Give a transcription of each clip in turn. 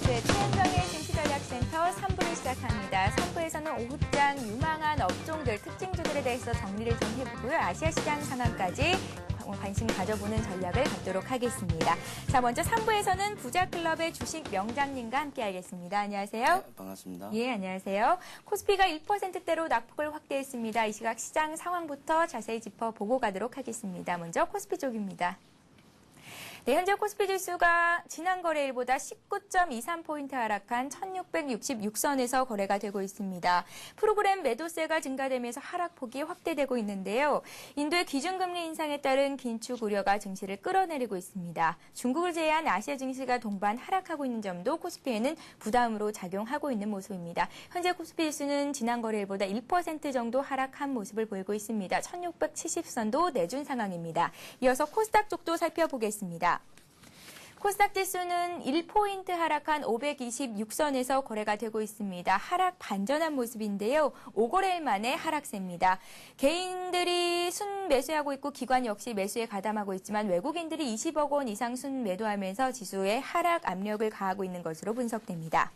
네, 최현정의 증시전략센터 3부를 시작합니다. 3부에서는 오후장 유망한 업종들, 특징주들에 대해서 정리를 좀 해보고요. 아시아 시장 상황까지 관심 가져보는 전략을 갖도록 하겠습니다. 자, 먼저 3부에서는 부자클럽의 주식 명장님과 함께하겠습니다. 안녕하세요. 네, 반갑습니다. 예, 안녕하세요. 코스피가 1%대로 낙폭을 확대했습니다. 이 시각 시장 상황부터 자세히 짚어보고 가도록 하겠습니다. 먼저 코스피 쪽입니다. 네, 현재 코스피 지수가 지난 거래일보다 19.23포인트 하락한 1666선에서 거래가 되고 있습니다. 프로그램 매도세가 증가되면서 하락폭이 확대되고 있는데요. 인도의 기준금리 인상에 따른 긴축 우려가 증시를 끌어내리고 있습니다. 중국을 제외한 아시아 증시가 동반 하락하고 있는 점도 코스피에는 부담으로 작용하고 있는 모습입니다. 현재 코스피 지수는 지난 거래일보다 1% 정도 하락한 모습을 보이고 있습니다. 1670선도 내준 상황입니다. 이어서 코스닥 쪽도 살펴보겠습니다. 코스닥 지수는 1포인트 하락한 526선에서 거래가 되고 있습니다. 하락 반전한 모습인데요. 5거래일 만에 하락세입니다. 개인들이 순매수하고 있고 기관 역시 매수에 가담하고 있지만 외국인들이 20억 원 이상 순매도하면서 지수에 하락 압력을 가하고 있는 것으로 분석됩니다.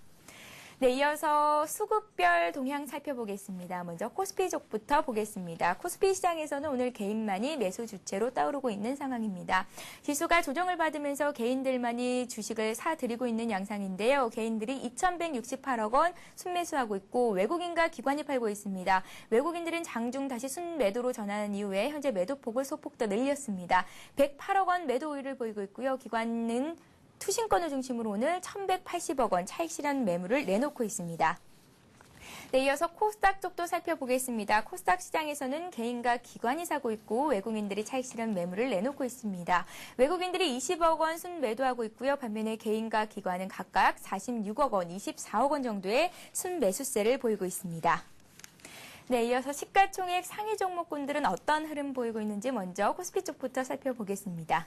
네, 이어서 수급별 동향 살펴보겠습니다. 먼저 코스피 쪽부터 보겠습니다. 코스피 시장에서는 오늘 개인만이 매수 주체로 떠오르고 있는 상황입니다. 지수가 조정을 받으면서 개인들만이 주식을 사들이고 있는 양상인데요. 개인들이 2,168억 원 순매수하고 있고 외국인과 기관이 팔고 있습니다. 외국인들은 장중 다시 순매도로 전환한 이후에 현재 매도폭을 소폭 더 늘렸습니다. 108억 원 매도 우위를 보이고 있고요. 기관은 투신권을 중심으로 오늘 1,180억 원 차익 실현 매물을 내놓고 있습니다. 네, 이어서 코스닥 쪽도 살펴보겠습니다. 코스닥 시장에서는 개인과 기관이 사고 있고 외국인들이 차익 실현 매물을 내놓고 있습니다. 외국인들이 20억 원 순매도하고 있고요. 반면에 개인과 기관은 각각 46억 원, 24억 원 정도의 순매수세를 보이고 있습니다. 네, 이어서 시가총액 상위 종목군들은 어떤 흐름 보이고 있는지 먼저 코스피 쪽부터 살펴보겠습니다.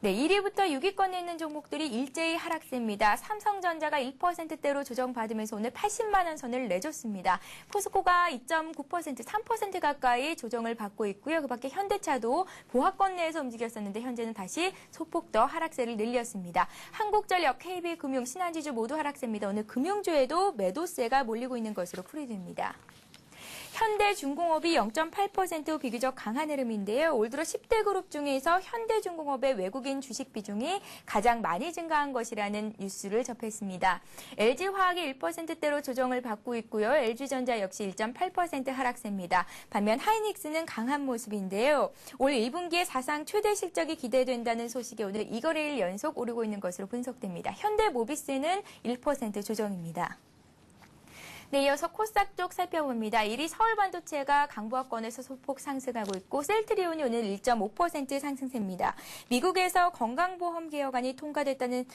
네, 1위부터 6위권에 있는 종목들이 일제히 하락세입니다. 삼성전자가 1%대로 조정받으면서 오늘 80만 원 선을 내줬습니다. 포스코가 2.9%, 3% 가까이 조정을 받고 있고요. 그밖에 현대차도 보합권 내에서 움직였었는데 현재는 다시 소폭 더 하락세를 늘렸습니다. 한국전력, KB금융, 신한지주 모두 하락세입니다. 오늘 금융주에도 매도세가 몰리고 있는 것으로 풀이됩니다. 현대중공업이 0.8% 비교적 강한 흐름인데요. 올 들어 10대 그룹 중에서 현대중공업의 외국인 주식 비중이 가장 많이 증가한 것이라는 뉴스를 접했습니다. LG화학이 1%대로 조정을 받고 있고요. LG전자 역시 1.8% 하락세입니다. 반면 하이닉스는 강한 모습인데요. 올 1분기에 사상 최대 실적이 기대된다는 소식에 오늘 2거래일 연속 오르고 있는 것으로 분석됩니다. 현대모비스는 1% 조정입니다. 네, 이어서 코스닥 쪽 살펴봅니다. 1위 서울반도체가 강보합권에서 소폭 상승하고 있고 셀트리온이 오늘 1.5% 상승세입니다. 미국에서 건강보험 개혁안이 통과됐다는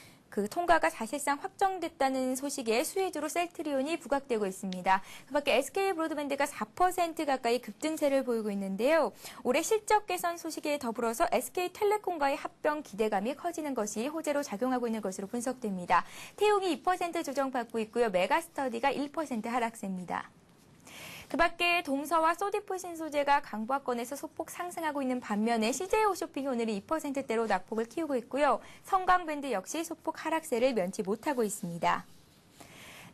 통과가 사실상 확정됐다는 소식에 수혜주로 셀트리온이 부각되고 있습니다. 그밖에 SK브로드밴드가 4% 가까이 급등세를 보이고 있는데요. 올해 실적 개선 소식에 더불어서 SK텔레콤과의 합병 기대감이 커지는 것이 호재로 작용하고 있는 것으로 분석됩니다. 태용이 2% 조정받고 있고요. 메가스터디가 1% 하락세입니다. 그밖에 동서와 소디프 신소재가 강보합권에서 소폭 상승하고 있는 반면에 CJ홈쇼핑이 오늘 2%대로 낙폭을 키우고 있고요. 성광밴드 역시 소폭 하락세를 면치 못하고 있습니다.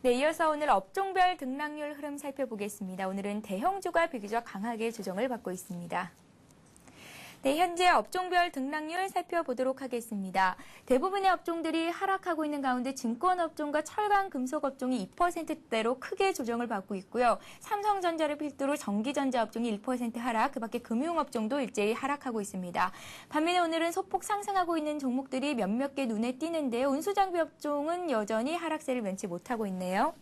네, 이어서 오늘 업종별 등락률 흐름 살펴보겠습니다. 오늘은 대형주가 비교적 강하게 조정을 받고 있습니다. 네, 현재 업종별 등락률 살펴보도록 하겠습니다. 대부분의 업종들이 하락하고 있는 가운데 증권업종과 철강, 금속업종이 2%대로 크게 조정을 받고 있고요. 삼성전자를 필두로 전기전자 업종이 1% 하락, 그밖에 금융업종도 일제히 하락하고 있습니다. 반면에 오늘은 소폭 상승하고 있는 종목들이 몇몇 개 눈에 띄는데요. 운수장비 업종은 여전히 하락세를 면치 못하고 있네요.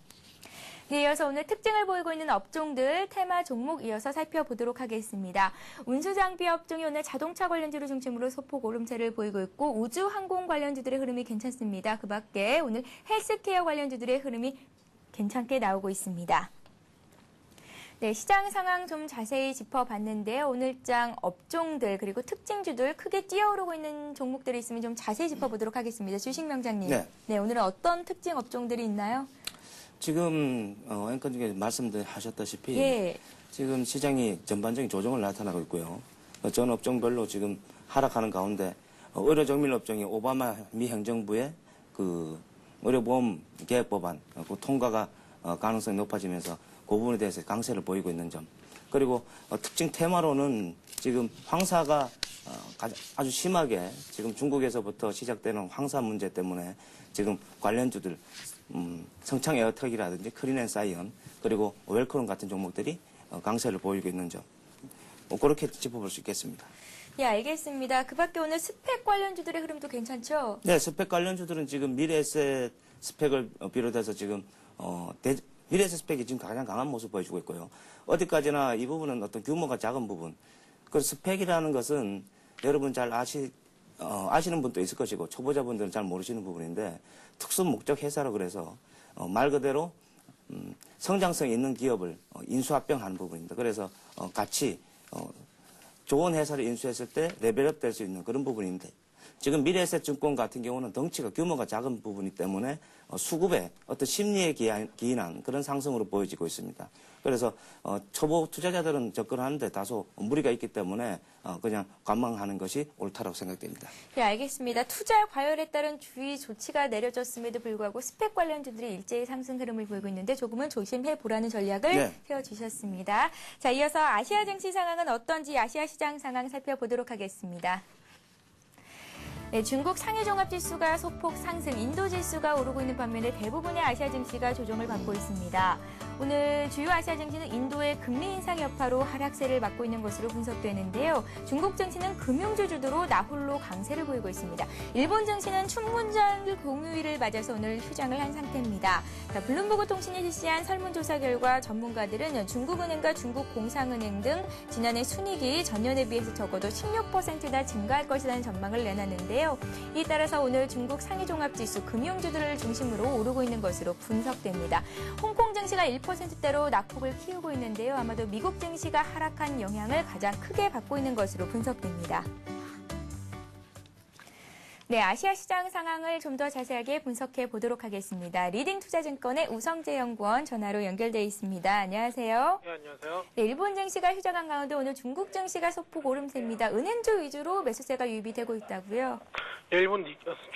이어서 오늘 특징을 보이고 있는 업종들 테마 종목 이어서 살펴보도록 하겠습니다. 운수장비 업종이 오늘 자동차 관련주를 중심으로 소폭 오름세를 보이고 있고 우주항공 관련주들의 흐름이 괜찮습니다. 그밖에 오늘 헬스케어 관련주들의 흐름이 괜찮게 나오고 있습니다. 네, 시장 상황 좀 자세히 짚어봤는데요. 오늘장 업종들 그리고 특징주들 크게 뛰어오르고 있는 종목들이 있으면 좀 자세히 짚어보도록 하겠습니다. 주식명장님. 네, 오늘은 어떤 특징 업종들이 있나요? 지금 앵커 중에 말씀하셨다시피 예. 지금 시장이 전반적인 조정을 나타나고 있고요. 전 업종별로 지금 하락하는 가운데 의료정밀 업종이 오바마 미 행정부의 의료보험 개혁 법안 그 통과가 가능성이 높아지면서 그 부분에 대해서 강세를 보이고 있는 점. 그리고 특징 테마로는 지금 황사가 아주 심하게 지금 중국에서부터 시작되는 황사 문제 때문에 지금 관련주들 성창 에어텍이라든지 크린앤사이언 그리고 웰크론 같은 종목들이 강세를 보이고 있는 점. 그렇게 짚어볼 수 있겠습니다. 예, 알겠습니다. 그 밖에 오늘 스펙 관련주들의 흐름도 괜찮죠? 네, 스펙 관련주들은 지금 미래에셋 스펙을 비롯해서 지금 미래에셋 스펙이 지금 가장 강한 모습을 보여주고 있고요. 어디까지나 이 부분은 어떤 규모가 작은 부분. 그 스펙이라는 것은 여러분 잘 아시는 분도 있을 것이고 초보자분들은 잘 모르시는 부분인데 특수 목적 회사로 그래서 말 그대로 성장성 있는 기업을 인수합병하는 부분입니다. 그래서 같이 좋은 회사를 인수했을 때 레벨업 될 수 있는 그런 부분인데 지금 미래에셋 증권 같은 경우는 덩치가 규모가 작은 부분이기 때문에 수급에 어떤 심리에 기인한 그런 상승으로 보여지고 있습니다. 그래서 초보 투자자들은 접근하는데 다소 무리가 있기 때문에 그냥 관망하는 것이 옳다고 생각됩니다. 네, 알겠습니다. 투자 과열에 따른 주의 조치가 내려졌음에도 불구하고 스펙 관련주들이 일제히 상승 흐름을 보이고 있는데 조금은 조심해 보라는 전략을 네. 세워주셨습니다. 자, 이어서 아시아 증시 상황은 어떤지 아시아 시장 상황 살펴보도록 하겠습니다. 네, 중국 상해 종합지수가 소폭 상승, 인도 지수가 오르고 있는 반면에 대부분의 아시아 증시가 조정을 받고 있습니다. 오늘 주요 아시아 증시는 인도의 금리 인상 여파로 하락세를 맞고 있는 것으로 분석되는데요. 중국 증시는 금융주 주도로 나홀로 강세를 보이고 있습니다. 일본 증시는 춘문절 공휴일을 맞아서 오늘 휴장을 한 상태입니다. 자, 블룸버그 통신이 실시한 설문조사 결과 전문가들은 중국은행과 중국공상은행 등 지난해 순이익이 전년에 비해서 적어도 16%나 증가할 것이라는 전망을 내놨는데요. 이에 따라서 오늘 중국 상해종합지수 금융주들을 중심으로 오르고 있는 것으로 분석됩니다. 홍콩 증시가 1%대로 낙폭을 키우고 있는데요. 아마도 미국 증시가 하락한 영향을 가장 크게 받고 있는 것으로 분석됩니다. 네, 아시아 시장 상황을 좀 더 자세하게 분석해 보도록 하겠습니다. 리딩투자증권의 우성재 연구원 전화로 연결돼 있습니다. 안녕하세요. 네, 안녕하세요. 네, 일본 증시가 휴장한 가운데 오늘 중국 증시가 소폭 오름세입니다. 은행주 위주로 매수세가 유입이 되고 있다고요? 네,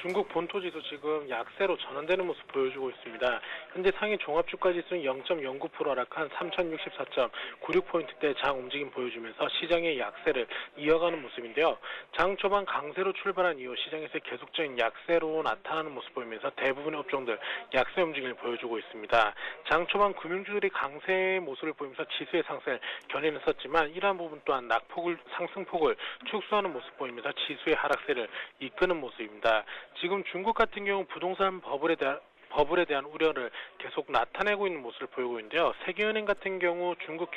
중국 본토 지수 지금 약세로 전환되는 모습 보여주고 있습니다. 현재 상해 종합주가 지수는 0.09% 하락한 3064.96포인트대 장 움직임 보여주면서 시장의 약세를 이어가는 모습인데요. 장 초반 강세로 출발한 이후 시장에서 계속적인 약세로 나타나는 모습 보이면서 대부분의 업종들 약세 움직임을 보여주고 있습니다. 장 초반 금융주들이 강세의 모습을 보이면서 지수의 상승을 견인을 썼지만 이러한 부분 또한 상승폭을 축소하는 모습 보이면서 지수의 하락세를 이끄는 모습입니다. 지금 중국 같은 경우 부동산 버블에 대한 우려를 계속 나타내고 있는 모습을 보이고 있는데요. 세계은행 같은 경우 중국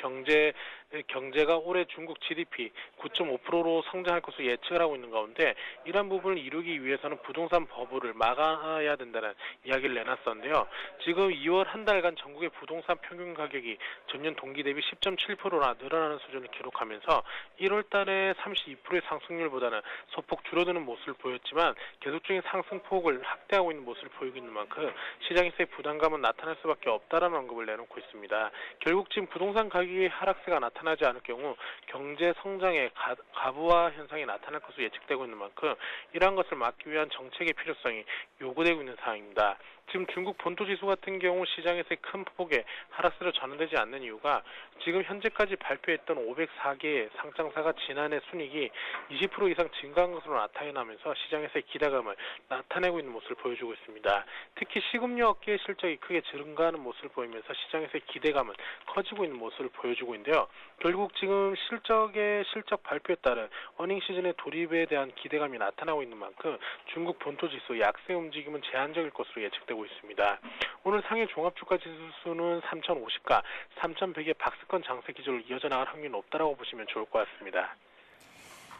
경제가 올해 중국 GDP 9.5%로 성장할 것으로 예측을 하고 있는 가운데 이러한 부분을 이루기 위해서는 부동산 버블을 막아야 된다는 이야기를 내놨었는데요. 지금 2월 한 달간 전국의 부동산 평균 가격이 전년 동기 대비 10.7%나 늘어나는 수준을 기록하면서 1월 달에 32%의 상승률보다는 소폭 줄어드는 모습을 보였지만 계속적인 상승폭을 확대하고 있는 모습을 보이고 있는 만큼 시장에서의 부담감은 나타날 수밖에 없다라는 언급을 내놓고 있습니다. 결국 지금 부동산 가격의 하락세가 나타나지 않을 경우 경제 성장의 가부화 현상이 나타날 것으로 예측되고 있는 만큼 이러한 것을 막기 위한 정책의 필요성이 요구되고 있는 상황입니다. 지금 중국 본토 지수 같은 경우 시장에서의 큰 폭의 하락세로 전환되지 않는 이유가 지금 현재까지 발표했던 504개의 상장사가 지난해 순이익이 20% 이상 증가한 것으로 나타나면서 시장에서의 기대감을 나타내고 있는 모습을 보여주고 있습니다. 특히 식음료 업계의 실적이 크게 증가하는 모습을 보이면서 시장에서의 기대감은 커지고 있는 모습을 보여주고 있는데요. 결국 지금 실적 발표에 따른 어닝 시즌의 돌입에 대한 기대감이 나타나고 있는 만큼 중국 본토 지수 약세 움직임은 제한적일 것으로 예측되고 있습니다. 오늘 상해 종합주가 지수는 3,050가 3,100의 박스권 장세 기조를 이어져 나갈 확률이 높다라고 보시면 좋을 것 같습니다.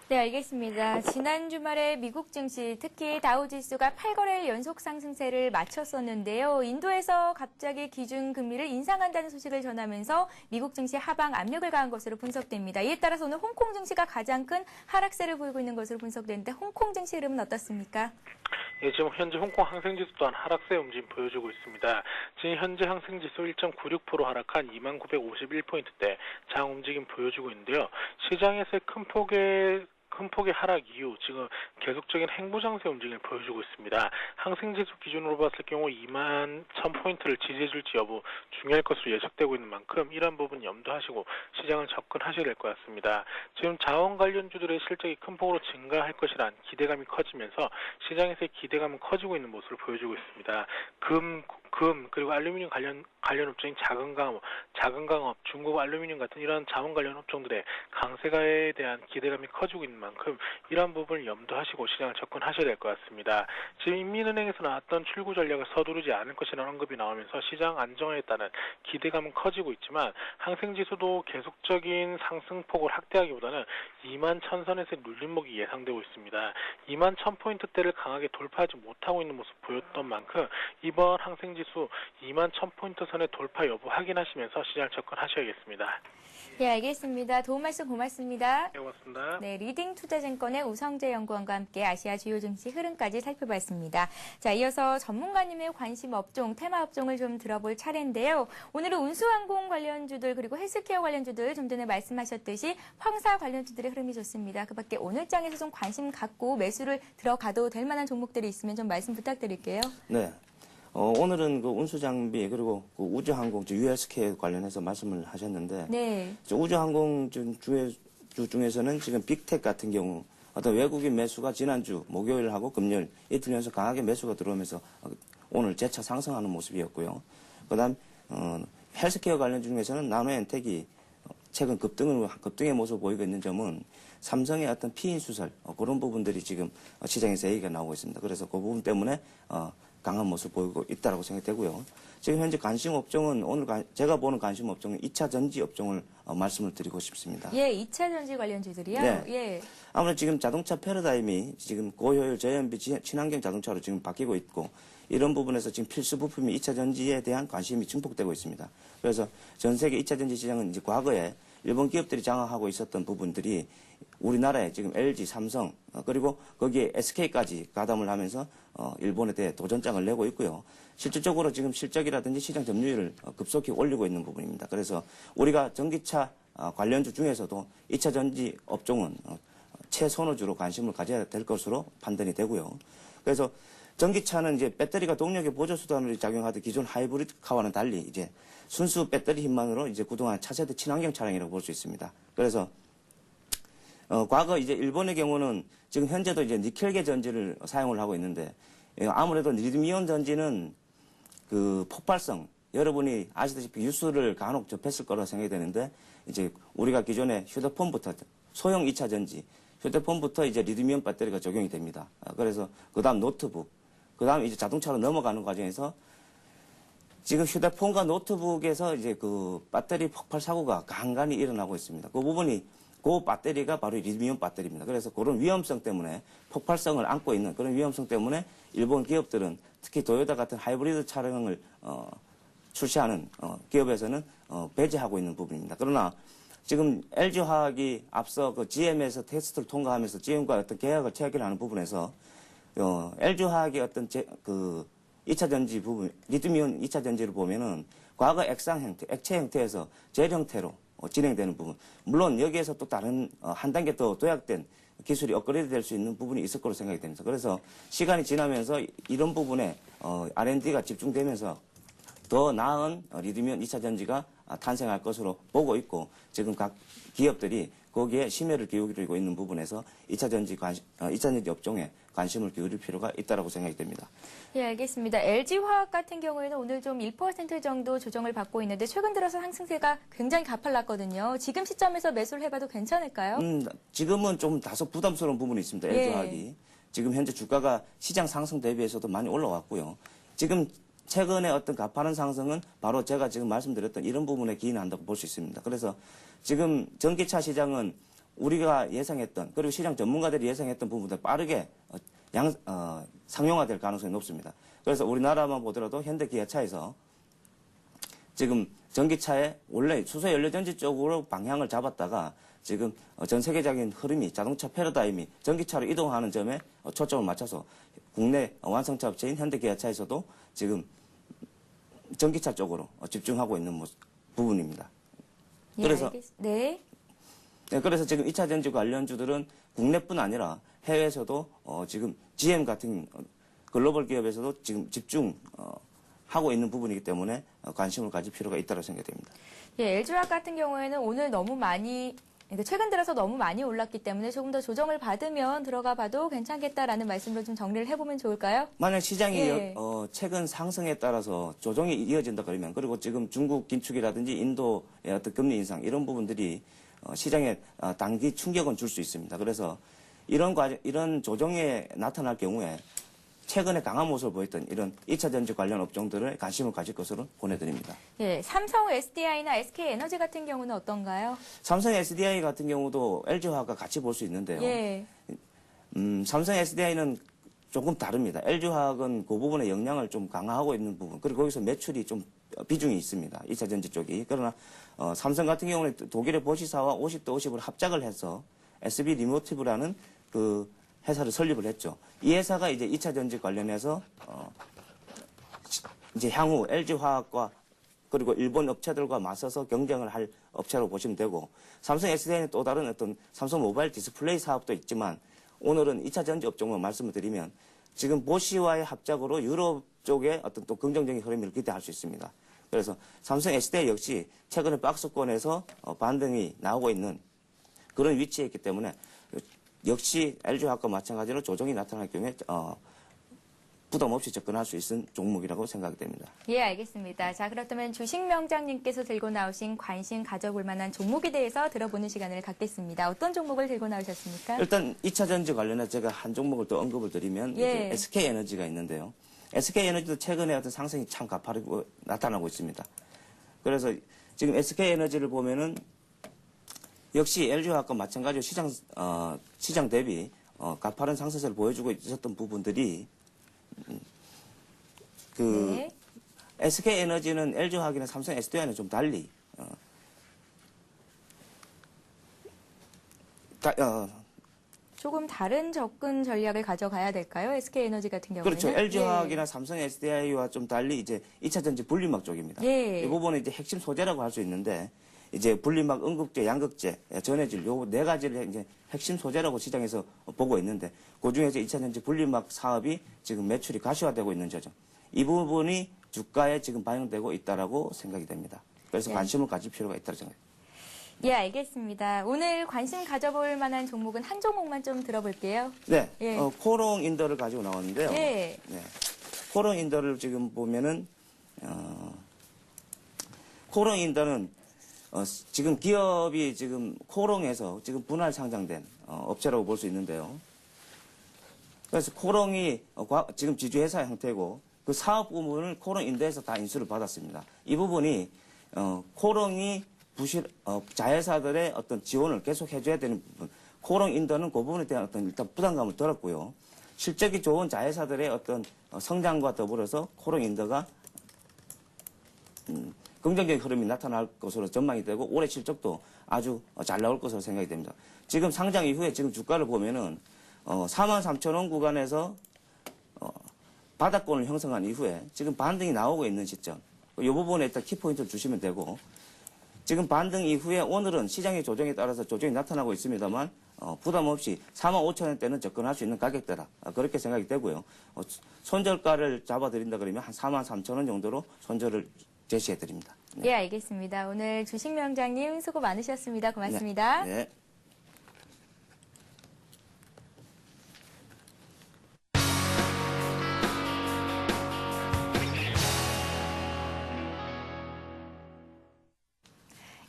네, 알겠습니다. 지난 주말에 미국 증시, 특히 다우지수가 8거래일 연속 상승세를 마쳤었는데요. 인도에서 갑자기 기준금리를 인상한다는 소식을 전하면서 미국 증시 하방 압력을 가한 것으로 분석됩니다. 이에 따라서 오늘 홍콩 증시가 가장 큰 하락세를 보이고 있는 것으로 분석되는데 홍콩 증시 흐름은 어떻습니까? 예, 지금 현재 홍콩 항생지수 또한 하락세 움직임 보여주고 있습니다. 지금 현재 항생지수 1.96% 하락한 2951포인트대 장 움직임 보여주고 있는데요. 시장에서의 큰 폭의 큰 폭의 하락 이후 지금 계속적인 행보장세 움직임을 보여주고 있습니다. 항생지수 기준으로 봤을 경우 2만 1000포인트를 지지해줄지 여부 중요할 것으로 예측되고 있는 만큼 이러한 부분 염두하시고 시장을 접근하셔야 될 것 같습니다. 지금 자원 관련주들의 실적이 큰 폭으로 증가할 것이란 기대감이 커지면서 시장에서의 기대감은 커지고 있는 모습을 보여주고 있습니다. 금 그리고 알루미늄 관련 업종인 자금강업, 중국 알루미늄 같은 이러한 자원 관련 업종들의 강세가에 대한 기대감이 커지고 있는 만큼 이러한 부분을 염두하시고 시장을 접근하셔야 될 것 같습니다. 지금 인민은행에서 나왔던 출구 전략을 서두르지 않을 것이라는 언급이 나오면서 시장 안정화에 따른 기대감은 커지고 있지만 항생지수도 계속적인 상승폭을 확대하기보다는 2만 1000선에서의 눌림목이 예상되고 있습니다. 2만 1000포인트대를 강하게 돌파하지 못하고 있는 모습 보였던 만큼 이번 항생지수 2만 1000포인트 선의 돌파 여부 확인하시면서 시장을 접근하셔야겠습니다. 예, 알겠습니다. 도움 말씀 고맙습니다. 네, 고맙습니다. 네, 리딩 투자증권의 우성재 연구원과 함께 아시아 주요 증시 흐름까지 살펴봤습니다. 자, 이어서 전문가님의 관심 업종, 테마 업종을 좀 들어볼 차례인데요. 오늘은 운수항공 관련주들 그리고 헬스케어 관련주들 좀 전에 말씀하셨듯이 황사 관련주들의 흐름이 좋습니다. 그 밖에 오늘 장에서 좀 관심 갖고 매수를 들어가도 될 만한 종목들이 있으면 좀 말씀 부탁드릴게요. 네. 오늘은 그 운수장비 그리고 그 우주항공 USK 관련해서 말씀을 하셨는데 네. 우주항공 주 중에서는 지금 빅텍 같은 경우 어떤 외국인 매수가 지난주 목요일하고 금요일 이틀 연속 강하게 매수가 들어오면서 오늘 재차 상승하는 모습이었고요. 그다음 헬스케어 관련 중에서는 나노엔텍이 최근 급등의 모습을 보이고 있는 점은 삼성의 어떤 피인 수설 그런 부분들이 지금 시장에서 얘기가 나오고 있습니다. 그래서 그 부분 때문에 강한 모습 보이고 있다고 생각되고요. 지금 현재 관심 업종은 오늘 제가 보는 관심 업종은 2차 전지 업종을 말씀을 드리고 싶습니다. 예, 2차 전지 관련주들이요. 네. 예. 아무래도 지금 자동차 패러다임이 지금 고효율 저연비 친환경 자동차로 지금 바뀌고 있고 이런 부분에서 지금 필수 부품이 2차 전지에 대한 관심이 증폭되고 있습니다. 그래서 전 세계 2차 전지 시장은 이제 과거에 일본 기업들이 장악하고 있었던 부분들이 우리나라에 지금 LG, 삼성 그리고 거기에 SK까지 가담을 하면서 일본에 대해 도전장을 내고 있고요. 실질적으로 지금 실적이라든지 시장 점유율을 급속히 올리고 있는 부분입니다. 그래서 우리가 전기차 관련주 중에서도 2차 전지 업종은 최선호주로 관심을 가져야 될 것으로 판단이 되고요. 그래서 전기차는 이제 배터리가 동력의 보조 수단으로 작용하던 기존 하이브리드카와는 달리 이제 순수 배터리 힘만으로 이제 그동안 차세대 친환경 차량이라고 볼 수 있습니다. 그래서 과거 이제 일본의 경우는 지금 현재도 이제 니켈계 전지를 사용을 하고 있는데 아무래도 리튬이온 전지는 그 폭발성 여러분이 아시다시피 뉴스를 간혹 접했을 거라 생각이 되는데 이제 우리가 기존에 휴대폰부터 소형 2차 전지 휴대폰부터 이제 리튬이온 배터리가 적용이 됩니다. 그래서 그다음 노트북 그다음 이제 자동차로 넘어가는 과정에서 지금 휴대폰과 노트북에서 이제 그 배터리 폭발 사고가 간간히 일어나고 있습니다. 그 부분이 그 배터리가 바로 리튬이온 배터리입니다. 그래서 그런 위험성 때문에 폭발성을 안고 있는 그런 위험성 때문에 일본 기업들은 특히 도요타 같은 하이브리드 차량을 출시하는 기업에서는 배제하고 있는 부분입니다. 그러나 지금 LG화학이 앞서 그 GM에서 테스트를 통과하면서 GM과 어떤 계약을 체결하는 부분에서 LG화학의 어떤 그 2차 전지 부분, 리튬이온 2차 전지를 보면은 과거 액상 형태, 액체 형태에서 젤 형태로 진행되는 부분. 물론 여기에서 또 다른 한 단계 더 도약된 기술이 업그레이드 될 수 있는 부분이 있을 거로 생각이 됩니다. 그래서 시간이 지나면서 이런 부분에 R&D가 집중되면서 더 나은 리튬이온 2차 전지가 탄생할 것으로 보고 있고 지금 각 기업들이 거기에 심혈을 기울이고 있는 부분에서 2차 전지 업종에 관심을 기울일 필요가 있다고 생각이 됩니다. 예, 알겠습니다. LG화학 같은 경우에는 오늘 좀 1% 정도 조정을 받고 있는데 최근 들어서 상승세가 굉장히 가팔랐거든요. 지금 시점에서 매수를 해봐도 괜찮을까요? 지금은 좀 다소 부담스러운 부분이 있습니다. 예. LG화학이. 지금 현재 주가가 시장 상승 대비해서도 많이 올라왔고요. 지금 최근에 어떤 가파른 상승은 바로 제가 지금 말씀드렸던 이런 부분에 기인한다고 볼 수 있습니다. 그래서 지금 전기차 시장은 우리가 예상했던 그리고 시장 전문가들이 예상했던 부분보다 빠르게 상용화될 가능성이 높습니다. 그래서 우리나라만 보더라도 현대기아차에서 지금 전기차에 원래 수소 연료전지 쪽으로 방향을 잡았다가 지금 전 세계적인 흐름이 자동차 패러다임이 전기차로 이동하는 점에 초점을 맞춰서 국내 완성차 업체인 현대기아차에서도 지금 전기차 쪽으로 집중하고 있는 부분입니다. 예, 그래서 네. 네, 그래서 지금 2차 전지 관련주들은 국내뿐 아니라 해외에서도 지금 GM 같은 글로벌 기업에서도 지금 집중하고 있는 부분이기 때문에 관심을 가질 필요가 있다고 생각됩니다. 예, LG화학 같은 경우에는 오늘 너무 많이 그러니까 최근 들어서 너무 많이 올랐기 때문에 조금 더 조정을 받으면 들어가 봐도 괜찮겠다라는 말씀으로 좀 정리를 해보면 좋을까요? 만약 시장이 예. 최근 상승에 따라서 조정이 이어진다 그러면 그리고 지금 중국 긴축이라든지 인도의 어떤 금리 인상 이런 부분들이 시장에 단기 충격은 줄 수 있습니다. 그래서 이런 조정에 나타날 경우에 최근에 강한 모습을 보였던 이런 2차 전지 관련 업종들을 관심을 가질 것으로 보내드립니다. 예, 삼성 SDI나 SK에너지 같은 경우는 어떤가요? 삼성 SDI 같은 경우도 LG화학과 같이 볼 수 있는데요. 예. 삼성 SDI는 조금 다릅니다. LG화학은 그 부분에 영향을 좀 강화하고 있는 부분, 그리고 거기서 매출이 좀 비중이 있습니다. 2차 전지 쪽이. 그러나 삼성 같은 경우는 독일의 보시사와 50대 50을 합작을 해서 SB 리모티브라는 그 회사를 설립을 했죠. 이 회사가 이제 2차 전지 관련해서 이제 향후 LG화학과 그리고 일본 업체들과 맞서서 경쟁을 할 업체로 보시면 되고, 삼성 SDI는 또 다른 어떤 삼성 모바일 디스플레이 사업도 있지만, 오늘은 2차 전지 업종을 말씀을 드리면 지금 보시와의 합작으로 유럽 쪽에 어떤 또 긍정적인 흐름을 기대할 수 있습니다. 그래서 삼성 SDI 역시 최근에 박스권에서 반등이 나오고 있는 그런 위치에 있기 때문에 역시 LG화학과 마찬가지로 조정이 나타날 경우에 부담 없이 접근할 수 있는 종목이라고 생각이 됩니다. 예, 알겠습니다. 자, 그렇다면 주식명장님께서 들고 나오신 관심 가져볼 만한 종목에 대해서 들어보는 시간을 갖겠습니다. 어떤 종목을 들고 나오셨습니까? 일단 2차 전지 관련해서 제가 한 종목을 또 언급을 드리면 예. 이제 SK에너지가 있는데요. SK에너지도 최근에 어떤 상승이 참 가파르고 나타나고 있습니다. 그래서 지금 SK에너지를 보면은 역시 LG화학과 마찬가지로 시장 대비 가파른 상승세를 보여주고 있었던 부분들이 네. SK에너지는 LG화학이나 삼성 SDI는 좀 달리 조금 다른 접근 전략을 가져가야 될까요? SK에너지 같은 경우에는. 그렇죠. LG화학이나 삼성 SDI와 좀 달리 이제 2차 전지 분리막 쪽입니다. 예. 이 부분은 이제 핵심 소재라고 할 수 있는데 이제 분리막, 음극재, 양극재, 전해질 요 네 가지를 이제 핵심 소재라고 시장에서 보고 있는데 그 중에서 2차 전지 분리막 사업이 지금 매출이 가시화되고 있는 저죠. 이 부분이 주가에 지금 반영되고 있다라고 생각이 됩니다. 그래서 예. 관심을 가질 필요가 있다고 생각합니다. 예, 알겠습니다. 오늘 관심 가져볼 만한 종목은 한 종목만 좀 들어볼게요. 네, 예. 코롱 인더를 가지고 나왔는데요. 예. 네, 코롱 인더를 지금 보면은 코롱 인더는 지금 기업이 지금 코롱에서 지금 분할 상장된 업체라고 볼 수 있는데요. 그래서 코롱이 지금 지주회사 형태고 그 사업 부분을 코롱 인더에서 다 인수를 받았습니다. 이 부분이 코롱이 자회사들의 어떤 지원을 계속 해줘야 되는 부분, 코롱 인더는 그 부분에 대한 어떤 일단 부담감을 덜었고요. 실적이 좋은 자회사들의 어떤 성장과 더불어서 코롱 인더가 긍정적인 흐름이 나타날 것으로 전망이 되고 올해 실적도 아주 잘 나올 것으로 생각이 됩니다. 지금 상장 이후에 지금 주가를 보면은 43,000원 구간에서 바닥권을 형성한 이후에 지금 반등이 나오고 있는 시점. 이 부분에 일단 키포인트를 주시면 되고, 지금 반등 이후에 오늘은 시장의 조정에 따라서 조정이 나타나고 있습니다만 부담 없이 45,000원대는 접근할 수 있는 가격대다. 그렇게 생각이 되고요. 손절가를 잡아드린다 그러면 한 43,000원 정도로 손절을 제시해드립니다. 예, 알겠습니다. 오늘 주식명장님 수고 많으셨습니다. 고맙습니다. 네. 네.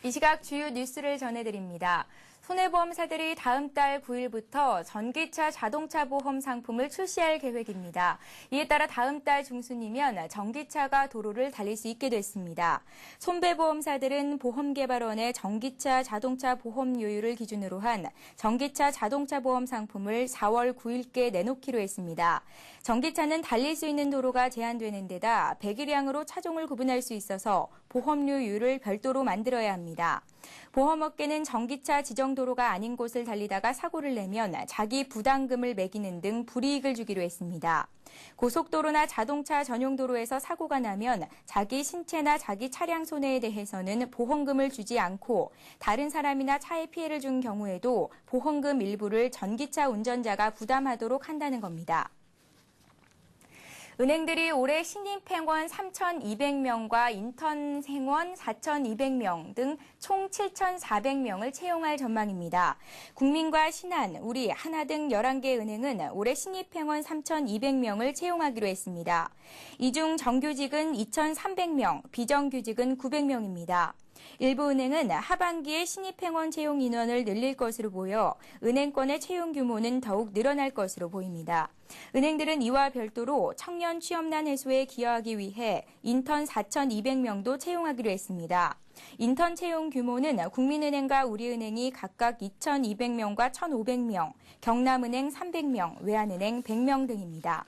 이 시각 주요 뉴스를 전해드립니다. 손해보험사들이 다음 달 9일부터 전기차 자동차 보험 상품을 출시할 계획입니다. 이에 따라 다음 달 중순이면 전기차가 도로를 달릴 수 있게 됐습니다. 손배보험사들은 보험개발원의 전기차 자동차 보험료율을 기준으로 한 전기차 자동차 보험 상품을 4월 9일께 내놓기로 했습니다. 전기차는 달릴 수 있는 도로가 제한되는 데다 배기량으로 차종을 구분할 수 있어서 보험료율을 별도로 만들어야 합니다. 보험업계는 전기차 지정도로가 아닌 곳을 달리다가 사고를 내면 자기 부담금을 매기는 등 불이익을 주기로 했습니다. 고속도로나 자동차 전용 도로에서 사고가 나면 자기 신체나 자기 차량 손해에 대해서는 보험금을 주지 않고 다른 사람이나 차에 피해를 준 경우에도 보험금 일부를 전기차 운전자가 부담하도록 한다는 겁니다. 은행들이 올해 신입 회원 3,200명과 인턴 생원 4,200명 등 총 7,400명을 채용할 전망입니다. 국민과 신한, 우리, 하나 등 11개 은행은 올해 신입 회원 3,200명을 채용하기로 했습니다. 이 중 정규직은 2,300명, 비정규직은 900명입니다. 일부 은행은 하반기에 신입 회원 채용 인원을 늘릴 것으로 보여 은행권의 채용 규모는 더욱 늘어날 것으로 보입니다. 은행들은 이와 별도로 청년 취업난 해소에 기여하기 위해 인턴 4,200명도 채용하기로 했습니다. 인턴 채용 규모는 국민은행과 우리은행이 각각 2,200명과 1,500명, 경남은행 300명, 외환은행 100명 등입니다.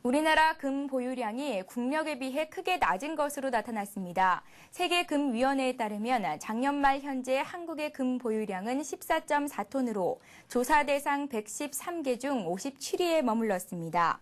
우리나라 금 보유량이 국력에 비해 크게 낮은 것으로 나타났습니다. 세계금위원회에 따르면 작년 말 현재 한국의 금 보유량은 14.4톤으로 조사 대상 113개 중 57위에 머물렀습니다.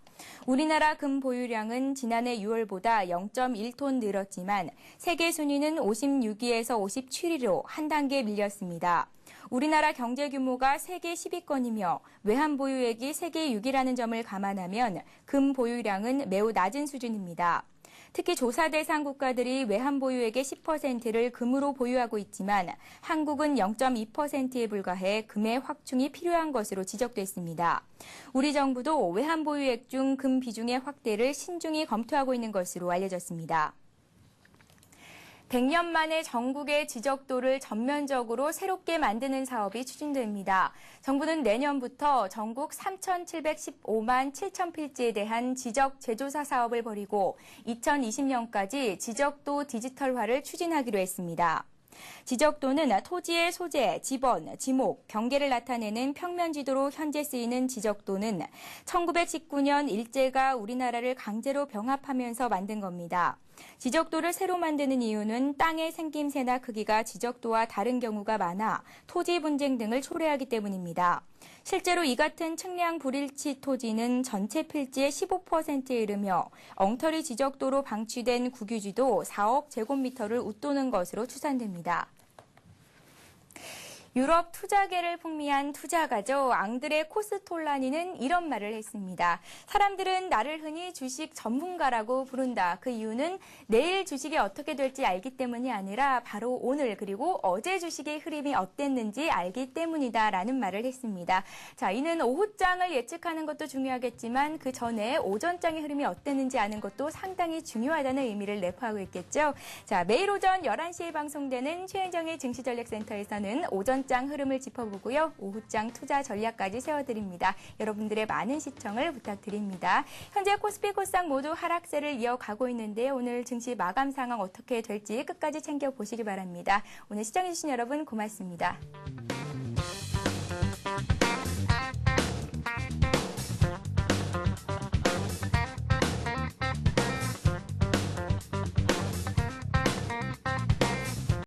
우리나라 금 보유량은 지난해 6월보다 0.1톤 늘었지만 세계 순위는 56위에서 57위로 한 단계 밀렸습니다. 우리나라 경제 규모가 세계 10위권이며 외환 보유액이 세계 6위라는 점을 감안하면 금 보유량은 매우 낮은 수준입니다. 특히 조사 대상 국가들이 외환 보유액의 10%를 금으로 보유하고 있지만 한국은 0.2%에 불과해 금의 확충이 필요한 것으로 지적됐습니다. 우리 정부도 외환 보유액 중 금 비중의 확대를 신중히 검토하고 있는 것으로 알려졌습니다. 100년 만에 전국의 지적도를 전면적으로 새롭게 만드는 사업이 추진됩니다. 정부는 내년부터 전국 3,715만 7천 필지에 대한 지적 재조사 사업을 벌이고 2020년까지 지적도 디지털화를 추진하기로 했습니다. 지적도는 토지의 소재, 지번, 지목, 경계를 나타내는 평면지도로 현재 쓰이는 지적도는 1919년 일제가 우리나라를 강제로 병합하면서 만든 겁니다. 지적도를 새로 만드는 이유는 땅의 생김새나 크기가 지적도와 다른 경우가 많아 토지 분쟁 등을 초래하기 때문입니다. 실제로 이 같은 측량 불일치 토지는 전체 필지의 15%에 이르며 엉터리 지적도로 방치된 국유지도 4억 제곱미터를 웃도는 것으로 추산됩니다. 유럽 투자계를 풍미한 투자가죠. 앙드레 코스톨라니는 이런 말을 했습니다. 사람들은 나를 흔히 주식 전문가라고 부른다. 그 이유는 내일 주식이 어떻게 될지 알기 때문이 아니라 바로 오늘 그리고 어제 주식의 흐름이 어땠는지 알기 때문이다라는 말을 했습니다. 자, 이는 오후장을 예측하는 것도 중요하겠지만 그 전에 오전장의 흐름이 어땠는지 아는 것도 상당히 중요하다는 의미를 내포하고 있겠죠. 자, 매일 오전 11시에 방송되는 최현정의 증시전략센터에서는 오전장 흐름을 짚어보고요. 오후장 투자 전략까지 세워드립니다. 여러분들의 많은 시청을 부탁드립니다. 현재 코스피, 코스닥 모두 하락세를 이어가고 있는데 오늘 증시 마감 상황 어떻게 될지 끝까지 챙겨보시기 바랍니다. 오늘 시청해주신 여러분 고맙습니다.